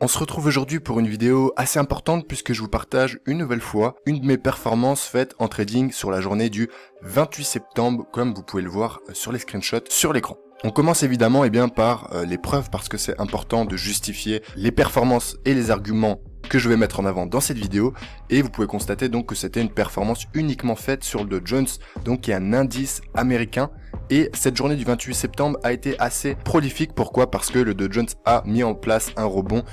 On se retrouve aujourd'hui pour une vidéo assez importante puisque je vous partage une nouvelle fois une de mes performances faites en trading sur la journée du 28 septembre comme vous pouvez le voir sur les screenshots sur l'écran. On commence évidemment par les preuves parce que c'est important de justifier les performances et les arguments que je vais mettre en avant dans cette vidéo et vous pouvez constater donc que c'était une performance uniquement faite sur le Dow Jones, donc qui est un indice américain. Et cette journée du 28 septembre a été assez prolifique. Pourquoi? Parce que le Dow Jones a mis en place un rebond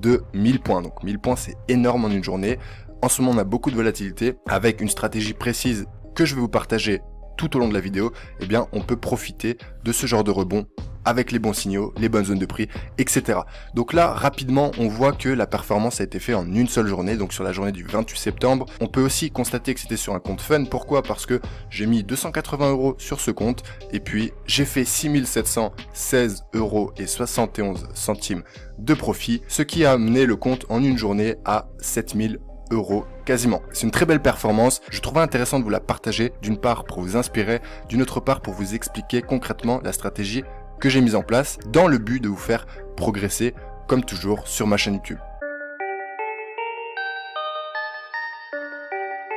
de 1000 points. Donc 1000 points, c'est énorme en une journée. En ce moment, on a beaucoup de volatilité. Avec une stratégie précise que je vais vous partager tout au long de la vidéo, on peut profiter de ce genre de rebond avec les bons signaux, les bonnes zones de prix, etc. Donc là, rapidement, on voit que la performance a été faite en une seule journée, donc sur la journée du 28 septembre. On peut aussi constater que c'était sur un compte fun. Pourquoi? Parce que j'ai mis 280 € sur ce compte, et puis j'ai fait 6716,71 € de profit, ce qui a amené le compte en une journée à 7000 € quasiment. C'est une très belle performance. Je trouvais intéressant de vous la partager, d'une part pour vous inspirer, d'une autre part pour vous expliquer concrètement la stratégie que j'ai mise en place dans le but de vous faire progresser comme toujours sur ma chaîne YouTube.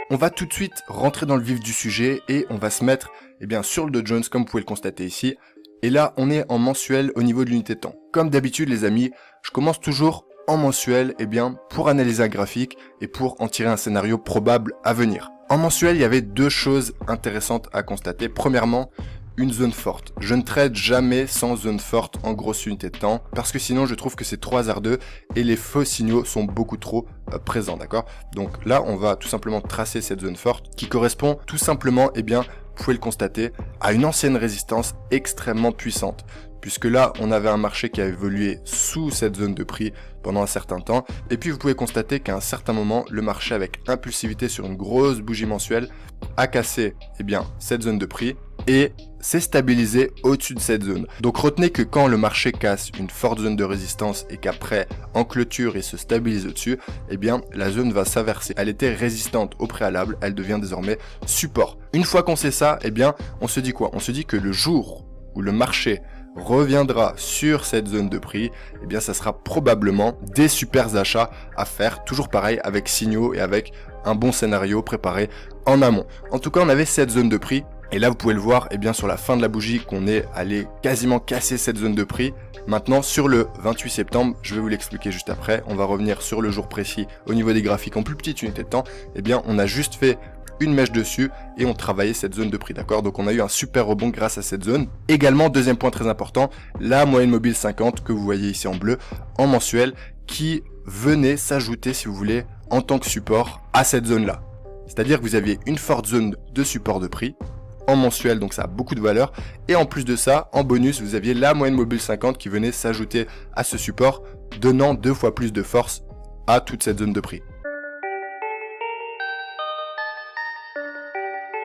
On va tout de suite rentrer dans le vif du sujet et on va se mettre sur le Dow Jones comme vous pouvez le constater ici. Et là on est en mensuel au niveau de l'unité de temps. Comme d'habitude les amis, je commence toujours en mensuel pour analyser un graphique et pour en tirer un scénario probable à venir. En mensuel, il y avait deux choses intéressantes à constater. Premièrement, une zone forte. Je ne trade jamais sans zone forte en grosse unité de temps parce que sinon je trouve que c'est trop hasardeux et les faux signaux sont beaucoup trop présents, d'accord? Donc là, on va tout simplement tracer cette zone forte qui correspond tout simplement, vous pouvez le constater, à une ancienne résistance extrêmement puissante. Puisque là, on avait un marché qui a évolué sous cette zone de prix pendant un certain temps. Et puis, vous pouvez constater qu'à un certain moment, le marché, avec impulsivité sur une grosse bougie mensuelle, a cassé cette zone de prix et s'est stabilisé au-dessus de cette zone. Donc, retenez que quand le marché casse une forte zone de résistance et qu'après, en clôture, il se stabilise au-dessus, la zone va s'inverser. Elle était résistante au préalable, elle devient désormais support. Une fois qu'on sait ça, on se dit quoi? On se dit que le jour où le marché reviendra sur cette zone de prix, ça sera probablement des super achats à faire, toujours pareil avec signaux et avec un bon scénario préparé en amont. En tout cas, on avait cette zone de prix et là vous pouvez le voir sur la fin de la bougie qu'on est allé quasiment casser cette zone de prix. Maintenant sur le 28 septembre, je vais vous l'expliquer juste après, on va revenir sur le jour précis au niveau des graphiques en plus petite unité de temps, on a juste fait une mèche dessus et on travaillait cette zone de prix, d'accord? Donc on a eu un super rebond grâce à cette zone. Également, deuxième point très important, la moyenne mobile 50 que vous voyez ici en bleu en mensuel qui venait s'ajouter, si vous voulez, en tant que support à cette zone là. C'est-à-dire que vous aviez une forte zone de support de prix en mensuel, donc ça a beaucoup de valeur, et en plus de ça, en bonus, vous aviez la moyenne mobile 50 qui venait s'ajouter à ce support, donnant 2 fois plus de force à toute cette zone de prix.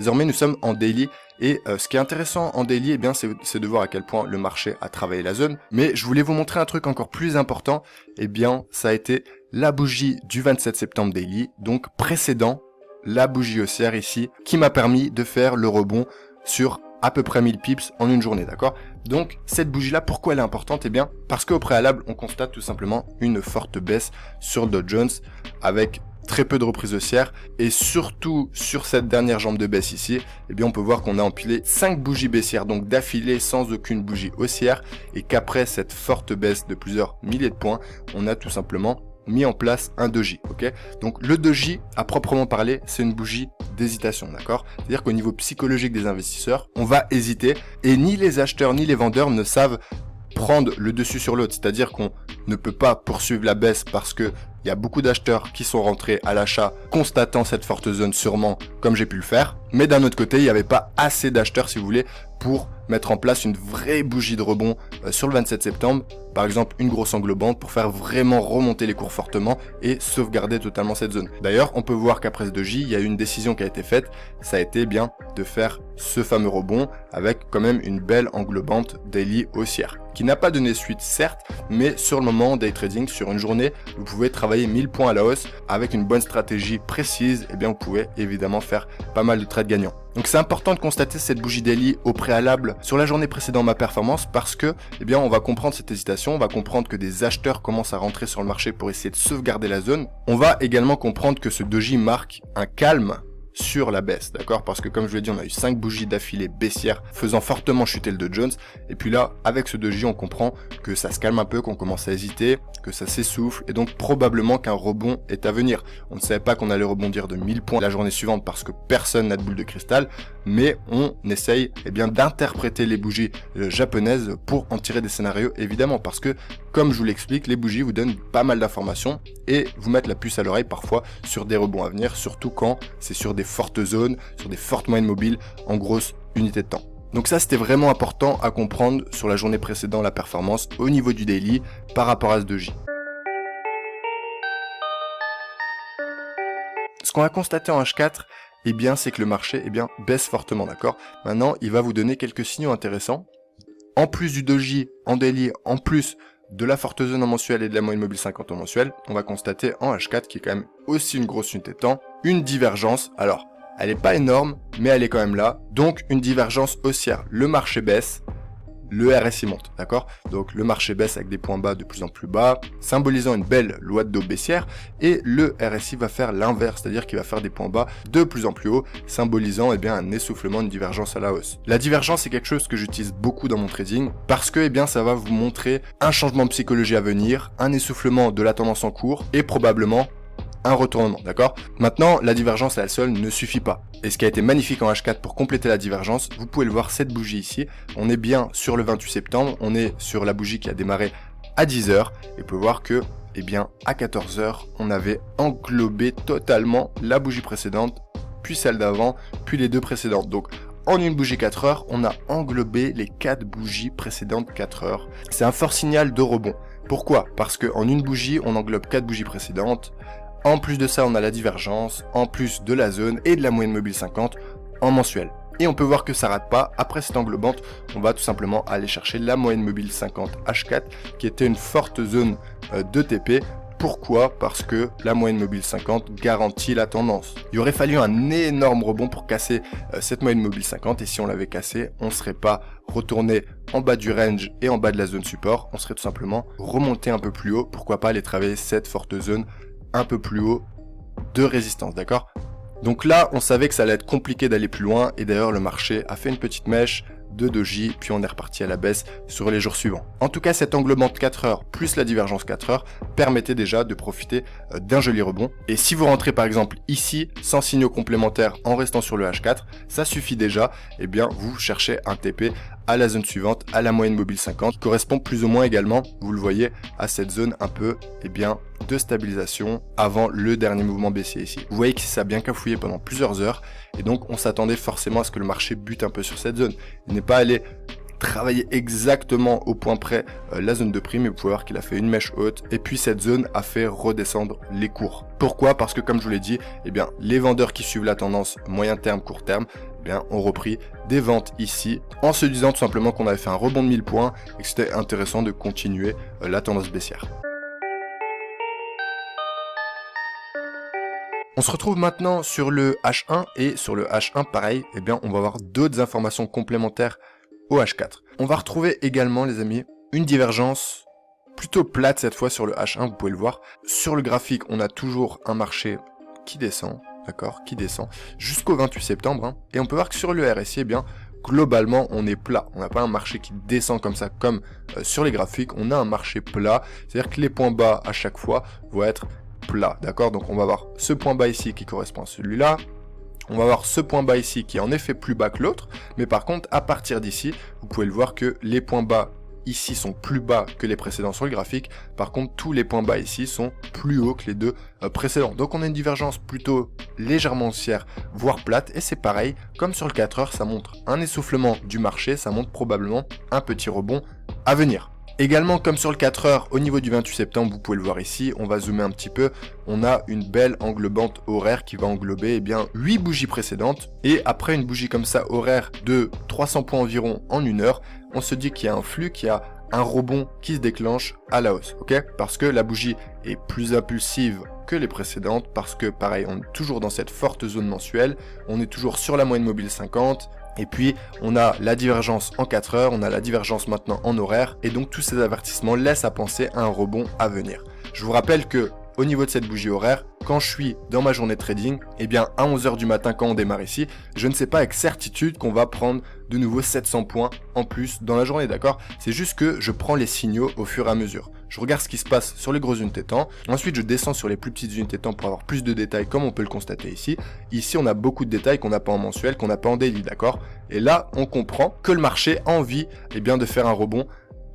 Désormais, nous sommes en daily et ce qui est intéressant en daily, c'est de voir à quel point le marché a travaillé la zone. Mais je voulais vous montrer un truc encore plus important. Ça a été la bougie du 27 septembre daily, donc précédent la bougie haussière ici, qui m'a permis de faire le rebond sur à peu près 1000 pips en une journée, d'accord? Donc cette bougie-là, pourquoi elle est importante? Parce qu'au préalable, on constate tout simplement une forte baisse sur le Dow Jones avec très peu de reprises haussières et surtout sur cette dernière jambe de baisse ici, on peut voir qu'on a empilé 5 bougies baissières donc d'affilée sans aucune bougie haussière et qu'après cette forte baisse de plusieurs milliers de points, on a tout simplement mis en place un doji, ok? Donc le doji, à proprement parler, c'est une bougie d'hésitation, d'accord? C'est-à-dire qu'au niveau psychologique des investisseurs, on va hésiter et ni les acheteurs ni les vendeurs ne savent prendre le dessus sur l'autre, c'est-à-dire qu'on ne peut pas poursuivre la baisse parce que il y a beaucoup d'acheteurs qui sont rentrés à l'achat constatant cette forte zone sûrement comme j'ai pu le faire, mais d'un autre côté il n'y avait pas assez d'acheteurs si vous voulez pour mettre en place une vraie bougie de rebond sur le 27 septembre, par exemple une grosse englobante pour faire vraiment remonter les cours fortement et sauvegarder totalement cette zone. D'ailleurs, on peut voir qu'après ce doji, il y a eu une décision qui a été faite, ça a été de faire ce fameux rebond avec quand même une belle englobante daily haussière, qui n'a pas donné suite certes, mais sur le moment day trading, sur une journée, vous pouvez travailler 1000 points à la hausse avec une bonne stratégie précise, vous pouvez évidemment faire pas mal de trades gagnants. Donc c'est important de constater cette bougie daily au préalable sur la journée précédant ma performance parce que, eh bien, on va comprendre cette hésitation, on va comprendre que des acheteurs commencent à rentrer sur le marché pour essayer de sauvegarder la zone. On va également comprendre que ce doji marque un calme sur la baisse, d'accord? Parce que comme je vous l'ai dit, on a eu 5 bougies d'affilée baissières faisant fortement chuter le Dow Jones. Et puis là, avec ce doji, on comprend que ça se calme un peu, qu'on commence à hésiter, que ça s'essouffle et donc probablement qu'un rebond est à venir. On ne savait pas qu'on allait rebondir de 1000 points la journée suivante parce que personne n'a de boule de cristal, mais on essaye d'interpréter les bougies japonaises pour en tirer des scénarios évidemment parce que comme je vous l'explique, les bougies vous donnent pas mal d'informations et vous mettent la puce à l'oreille parfois sur des rebonds à venir, surtout quand c'est sur des fortes zones, sur des fortes moyennes mobiles en grosse unité de temps. Donc ça c'était vraiment important à comprendre sur la journée précédant la performance au niveau du daily par rapport à ce doji. Ce qu'on va constater en H4, c'est que le marché baisse fortement, d'accord? Maintenant, il va vous donner quelques signaux intéressants. En plus du doji en daily, en plus de la forte zone en mensuel et de la moyenne mobile 50 en mensuel, on va constater en H4, qui est quand même aussi une grosse unité de temps, une divergence. Alors, elle n'est pas énorme, mais elle est quand même là. Donc, une divergence haussière. Le marché baisse, le RSI monte, d'accord? Donc, le marché baisse avec des points bas de plus en plus bas, symbolisant une belle loi de dos baissière. Et le RSI va faire l'inverse, c'est-à-dire qu'il va faire des points bas de plus en plus haut, symbolisant un essoufflement, une divergence à la hausse. La divergence, c'est quelque chose que j'utilise beaucoup dans mon trading, parce que ça va vous montrer un changement de psychologie à venir, un essoufflement de la tendance en cours, et probablement un retournement, d'accord? Maintenant, la divergence à elle seule ne suffit pas. Et ce qui a été magnifique en H4 pour compléter la divergence, vous pouvez le voir, cette bougie ici, on est bien sur le 28 septembre, on est sur la bougie qui a démarré à 10h, et vous pouvez voir que, à 14h, on avait englobé totalement la bougie précédente, puis celle d'avant, puis les deux précédentes. Donc, en une bougie 4 heures, on a englobé les 4 bougies précédentes 4 heures. C'est un fort signal de rebond. Pourquoi? Parce qu'en une bougie, on englobe 4 bougies précédentes. En plus de ça, on a la divergence, en plus de la zone et de la moyenne mobile 50 en mensuel. Et on peut voir que ça rate pas. Après cette englobante, on va tout simplement aller chercher la moyenne mobile 50 H4 qui était une forte zone de TP. Pourquoi? Parce que la moyenne mobile 50 garantit la tendance. Il aurait fallu un énorme rebond pour casser cette moyenne mobile 50 et si on l'avait cassé, on ne serait pas retourné en bas du range et en bas de la zone support. On serait tout simplement remonté un peu plus haut. Pourquoi pas aller travailler cette forte zone un peu plus haut de résistance, d'accord? Donc là, on savait que ça allait être compliqué d'aller plus loin et d'ailleurs le marché a fait une petite mèche de doji, puis on est reparti à la baisse sur les jours suivants. En tout cas, cette englobante 4 heures plus la divergence 4 heures permettait déjà de profiter d'un joli rebond. Et si vous rentrez par exemple ici, sans signaux complémentaires en restant sur le H4, ça suffit déjà, vous cherchez un TP à la zone suivante, à la moyenne mobile 50, qui correspond plus ou moins également, vous le voyez, à cette zone un peu, de stabilisation avant le dernier mouvement baissier ici. Vous voyez que ça a bien cafouillé pendant plusieurs heures, et donc on s'attendait forcément à ce que le marché bute un peu sur cette zone. Il n'est pas allé travailler exactement au point près la zone de prix, mais vous pouvez voir qu'il a fait une mèche haute, et puis cette zone a fait redescendre les cours. Pourquoi? Parce que comme je vous l'ai dit, les vendeurs qui suivent la tendance moyen terme, court terme, ont repris des ventes ici, en se disant tout simplement qu'on avait fait un rebond de 1000 points, et que c'était intéressant de continuer la tendance baissière. On se retrouve maintenant sur le H1 et sur le H1 pareil, on va avoir d'autres informations complémentaires au H4. On va retrouver également les amis une divergence plutôt plate cette fois sur le H1, vous pouvez le voir. Sur le graphique, on a toujours un marché qui descend, d'accord, qui descend jusqu'au 28 septembre et on peut voir que sur le RSI, globalement on est plat. On n'a pas un marché qui descend comme ça comme sur les graphiques, on a un marché plat, c'est-à-dire que les points bas à chaque fois vont être plat, d'accord? Donc on va avoir ce point bas ici qui correspond à celui-là, on va avoir ce point bas ici qui est en effet plus bas que l'autre, mais par contre à partir d'ici, vous pouvez le voir que les points bas ici sont plus bas que les précédents sur le graphique, par contre tous les points bas ici sont plus hauts que les deux précédents. Donc on a une divergence plutôt légèrement haussière, voire plate, et c'est pareil, comme sur le 4 heures, ça montre un essoufflement du marché, ça montre probablement un petit rebond à venir. Également, comme sur le 4 heures, au niveau du 28 septembre, vous pouvez le voir ici, on va zoomer un petit peu, on a une belle englobante horaire qui va englober 8 bougies précédentes, et après une bougie comme ça horaire de 300 points environ en une heure, on se dit qu'il y a un flux, qu'il y a un rebond qui se déclenche à la hausse, ok? Parce que la bougie est plus impulsive que les précédentes parce que pareil, on est toujours dans cette forte zone mensuelle, on est toujours sur la moyenne mobile 50, et puis on a la divergence en 4 heures, on a la divergence maintenant en horaire, et donc tous ces avertissements laissent à penser à un rebond à venir. Je vous rappelle que au niveau de cette bougie horaire, quand je suis dans ma journée de trading, eh bien à 11h du matin quand on démarre ici, je ne sais pas avec certitude qu'on va prendre de nouveau 700 points en plus dans la journée, d'accord? C'est juste que je prends les signaux au fur et à mesure. Je regarde ce qui se passe sur les grosses unités temps, ensuite je descends sur les plus petites unités temps pour avoir plus de détails comme on peut le constater ici. Ici on a beaucoup de détails qu'on n'a pas en mensuel, qu'on n'a pas en daily, d'accord? Et là on comprend que le marché a envie de faire un rebond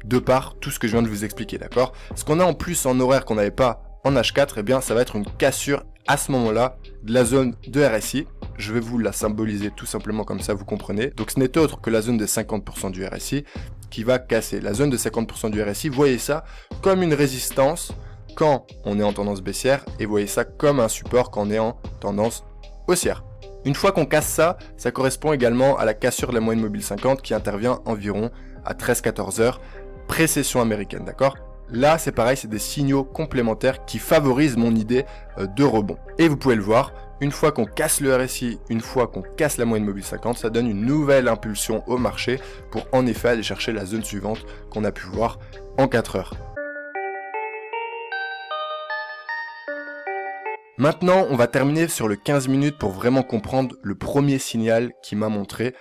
de par tout ce que je viens de vous expliquer, d'accord? Ce qu'on a en plus en horaire qu'on n'avait pas en H4, eh bien ça va être une cassure à ce moment-là de la zone de RSI. Je vais vous la symboliser tout simplement comme ça, vous comprenez. Donc ce n'est autre que la zone de 50% du RSI qui va casser. La zone de 50% du RSI, voyez ça comme une résistance quand on est en tendance baissière et voyez ça comme un support quand on est en tendance haussière. Une fois qu'on casse ça, ça correspond également à la cassure de la moyenne mobile 50 qui intervient environ à 13-14 heures, précession américaine, d'accord? Là, c'est pareil, c'est des signaux complémentaires qui favorisent mon idée de rebond. Et vous pouvez le voir, une fois qu'on casse le RSI, une fois qu'on casse la moyenne mobile 50, ça donne une nouvelle impulsion au marché pour en effet aller chercher la zone suivante qu'on a pu voir en 4 heures. Maintenant, on va terminer sur le 15 minutes pour vraiment comprendre le premier signal qui m'a montré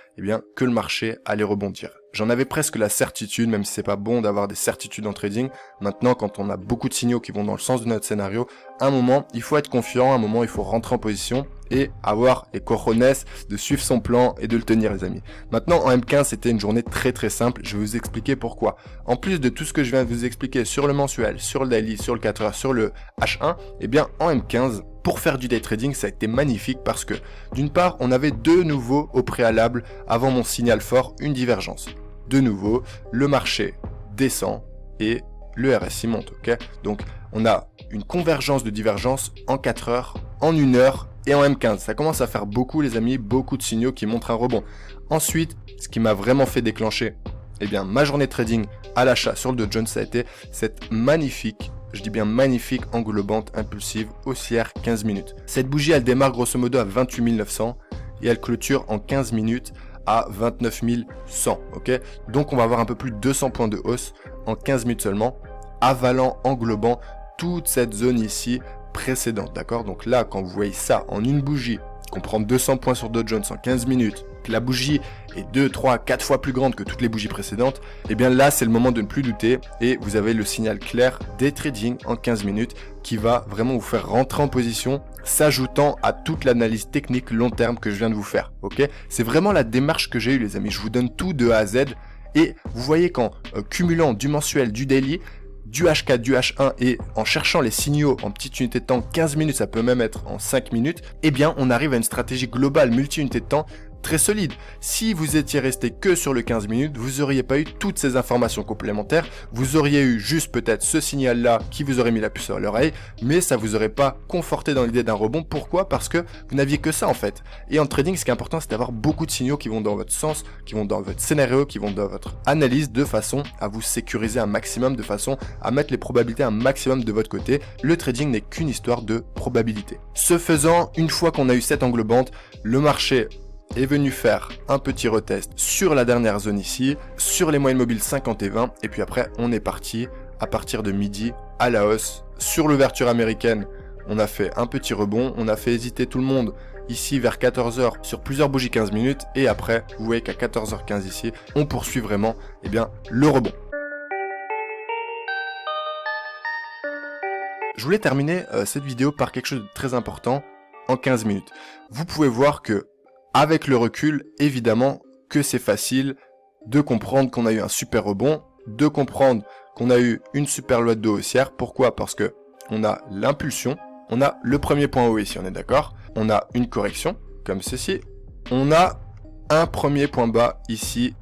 que le marché allait rebondir. J'en avais presque la certitude, même si c'est pas bon d'avoir des certitudes en trading. Maintenant, quand on a beaucoup de signaux qui vont dans le sens de notre scénario, à un moment, il faut être confiant, à un moment, il faut rentrer en position et avoir les cojones de suivre son plan et de le tenir, les amis. Maintenant, en M15, c'était une journée très simple. Je vais vous expliquer pourquoi. En plus de tout ce que je viens de vous expliquer sur le mensuel, sur le daily, sur le 4 heures, sur le H1, en M15, pour faire du day trading, ça a été magnifique parce que, d'une part, on avait de nouveau au préalable, avant mon signal fort, une divergence. De nouveau, le marché descend et le RSI monte, ok? Donc, on a une convergence de divergence en 4 heures, en 1 heure et en M15. Ça commence à faire beaucoup, les amis, beaucoup de signaux qui montrent un rebond. Ensuite, ce qui m'a vraiment fait déclencher, ma journée de trading à l'achat sur le Dow Jones, ça a été cette magnifique, je dis bien magnifique, englobante, impulsive, haussière 15 minutes. Cette bougie, elle démarre grosso modo à 28 900 et elle clôture en 15 minutes à 29 100, ok? Donc on va avoir un peu plus de 200 points de hausse en 15 minutes seulement, avalant, englobant toute cette zone ici précédente, d'accord? Donc là, quand vous voyez ça en une bougie, qu'on prend 200 points sur Dow Jones en 15 minutes, que la bougie est 2, 3, 4 fois plus grande que toutes les bougies précédentes, là c'est le moment de ne plus douter et vous avez le signal clair des trading en 15 minutes qui va vraiment vous faire rentrer en position, s'ajoutant à toute l'analyse technique long terme que je viens de vous faire, ok? C'est vraiment la démarche que j'ai eue, les amis. Je vous donne tout de A à Z et vous voyez qu'en cumulant du mensuel, du daily, du H4, du H1 et en cherchant les signaux en petite unité de temps, 15 minutes, ça peut même être en 5 minutes, on arrive à une stratégie globale multi-unité de temps très solide. Si vous étiez resté que sur le 15 minutes, vous n'auriez pas eu toutes ces informations complémentaires, vous auriez eu juste peut-être ce signal-là qui vous aurait mis la puce à l'oreille, mais ça vous aurait pas conforté dans l'idée d'un rebond. Pourquoi? Parce que vous n'aviez que ça en fait. Et en trading, ce qui est important, c'est d'avoir beaucoup de signaux qui vont dans votre sens, qui vont dans votre scénario, qui vont dans votre analyse, de façon à vous sécuriser un maximum, de façon à mettre les probabilités un maximum de votre côté. Le trading n'est qu'une histoire de probabilité. Ce faisant, une fois qu'on a eu cette englobante, le marché est venu faire un petit retest sur la dernière zone ici, sur les moyennes mobiles 50 et 20, et puis après on est parti à partir de midi à la hausse. Sur l'ouverture américaine, on a fait un petit rebond, on a fait hésiter tout le monde ici vers 14h sur plusieurs bougies 15 minutes, et après vous voyez qu'à 14h15 ici, on poursuit vraiment le rebond. Je voulais terminer cette vidéo par quelque chose de très important en 15 minutes. Vous pouvez voir que avec le recul, évidemment que c'est facile de comprendre qu'on a eu un super rebond, de comprendre qu'on a eu une super loi de dos haussière. Pourquoi? Parce que on a l'impulsion, on a le premier point haut ici, on est d'accord? On a une correction, comme ceci. On a un premier point bas ici,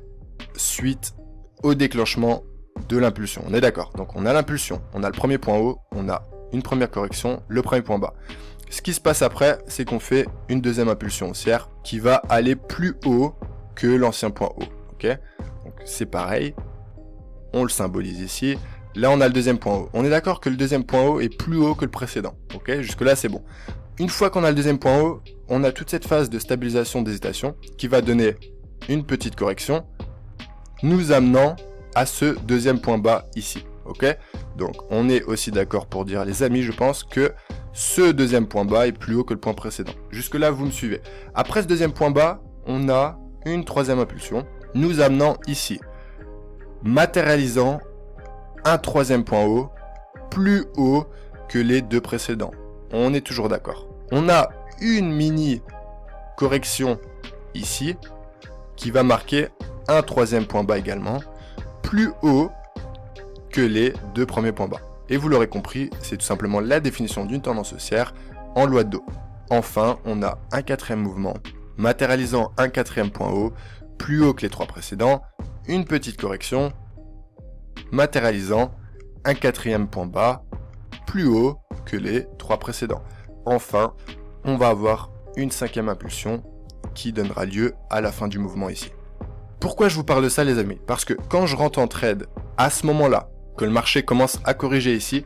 suite au déclenchement de l'impulsion. On est d'accord? Donc on a l'impulsion, on a le premier point haut, on a une première correction, le premier point bas. Ce qui se passe après, c'est qu'on fait une deuxième impulsion haussière qui va aller plus haut que l'ancien point haut, ok? Donc c'est pareil, on le symbolise ici, là on a le deuxième point haut. On est d'accord que le deuxième point haut est plus haut que le précédent. Ok, jusque là c'est bon. Une fois qu'on a le deuxième point haut, on a toute cette phase de stabilisation d'hésitation qui va donner une petite correction, nous amenant à ce deuxième point bas ici. Ok, donc on est aussi d'accord pour dire, les amis, je pense que ce deuxième point bas est plus haut que le point précédent. Jusque là vous me suivez. Après ce deuxième point bas, on a une troisième impulsion, nous amenant ici, matérialisant un troisième point haut, plus haut que les deux précédents. On est toujours d'accord. On a une mini correction ici, qui va marquer un troisième point bas également, plus haut que les deux premiers points bas. Et vous l'aurez compris, c'est tout simplement la définition d'une tendance haussière en loi de dos. Enfin, on a un quatrième mouvement, matérialisant un quatrième point haut, plus haut que les trois précédents, une petite correction, matérialisant un quatrième point bas, plus haut que les trois précédents. Enfin, on va avoir une cinquième impulsion qui donnera lieu à la fin du mouvement ici. Pourquoi je vous parle de ça, les amis? Parce que quand je rentre en trade, à ce moment-là, que le marché commence à corriger ici,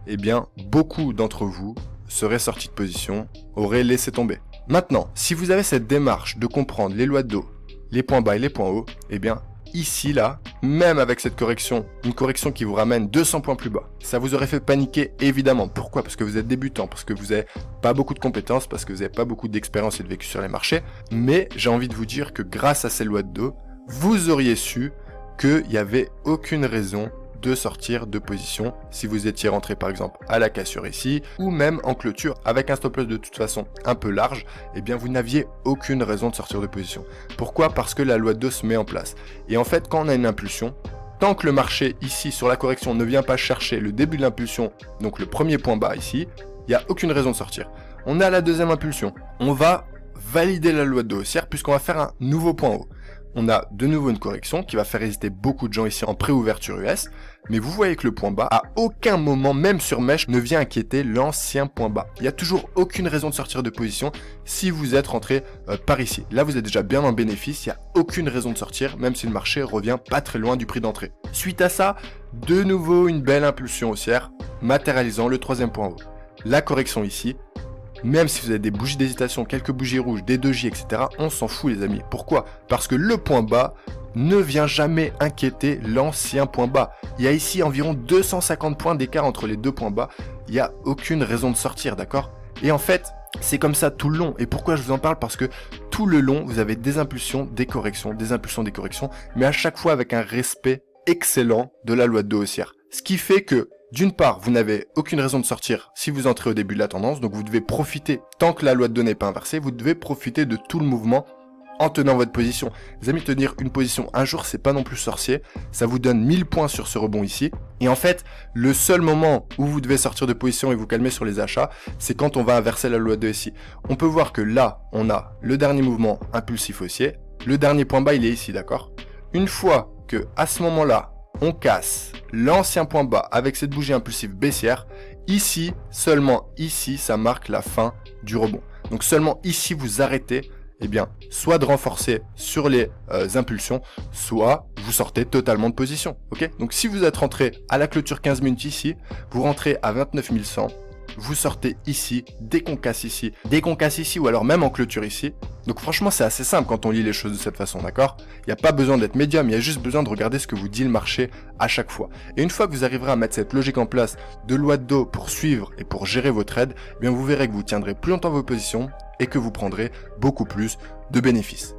eh bien, beaucoup d'entre vous seraient sortis de position, auraient laissé tomber. Maintenant, si vous avez cette démarche de comprendre les lois de dos, les points bas et les points hauts, eh bien, ici, là, même avec cette correction, une correction qui vous ramène 200 points plus bas, ça vous aurait fait paniquer, évidemment. Pourquoi? Parce que vous êtes débutant, parce que vous n'avez pas beaucoup de compétences, parce que vous n'avez pas beaucoup d'expérience et de vécu sur les marchés. Mais j'ai envie de vous dire que grâce à ces lois de dos, vous auriez su qu'il n'y avait aucune raison de sortir de position si vous étiez rentré par exemple à la cassure ici, ou même en clôture avec un stop loss de toute façon un peu large, eh bien vous n'aviez aucune raison de sortir de position. Pourquoi? Parce que la loi de dos se met en place. Et en fait, quand on a une impulsion, tant que le marché ici sur la correction ne vient pas chercher le début de l'impulsion, donc le premier point bas ici, il n'y a aucune raison de sortir. On a la deuxième impulsion, on va valider la loi de dos haussière puisqu'on va faire un nouveau point haut. On a de nouveau une correction qui va faire hésiter beaucoup de gens ici en pré-ouverture US, mais vous voyez que le point bas, à aucun moment, même sur mèche, ne vient inquiéter l'ancien point bas. Il n'y a toujours aucune raison de sortir de position si vous êtes rentré par ici. Là, vous êtes déjà bien en bénéfice, il n'y a aucune raison de sortir, même si le marché revient pas très loin du prix d'entrée. Suite à ça, de nouveau une belle impulsion haussière, matérialisant le troisième point haut. La correction ici, même si vous avez des bougies d'hésitation, quelques bougies rouges, des dojis, etc., on s'en fout les amis. Pourquoi? Parce que le point bas ne vient jamais inquiéter l'ancien point bas. Il y a ici environ 250 points d'écart entre les deux points bas. Il n'y a aucune raison de sortir, d'accord? Et en fait, c'est comme ça tout le long. Et pourquoi je vous en parle? Parce que tout le long, vous avez des impulsions, des corrections, des impulsions, des corrections, mais à chaque fois avec un respect excellent de la loi de dos haussière. Ce qui fait que d'une part, vous n'avez aucune raison de sortir si vous entrez au début de la tendance, donc vous devez profiter, tant que la loi de dos n'est pas inversée, vous devez profiter de tout le mouvement en tenant votre position. Les amis, tenir une position un jour, c'est pas non plus sorcier, ça vous donne 1000 points sur ce rebond ici, et en fait, le seul moment où vous devez sortir de position et vous calmer sur les achats, c'est quand on va inverser la loi de dos ici. On peut voir que là, on a le dernier mouvement impulsif haussier, le dernier point bas, il est ici, d'accord? Une fois que, à ce moment-là, on casse l'ancien point bas avec cette bougie impulsive baissière, ici, seulement ici, ça marque la fin du rebond. Donc seulement ici, vous arrêtez, eh bien, soit de renforcer sur les impulsions, soit vous sortez totalement de position. Ok? Donc si vous êtes rentré à la clôture 15 minutes ici, vous rentrez à 29 100, vous sortez ici, dès qu'on casse ici, ou alors même en clôture ici. Donc franchement, c'est assez simple quand on lit les choses de cette façon, d'accord? Il n'y a pas besoin d'être médium, il y a juste besoin de regarder ce que vous dit le marché à chaque fois. Et une fois que vous arriverez à mettre cette logique en place de loi de dos pour suivre et pour gérer vos trades, eh bien vous verrez que vous tiendrez plus longtemps vos positions et que vous prendrez beaucoup plus de bénéfices.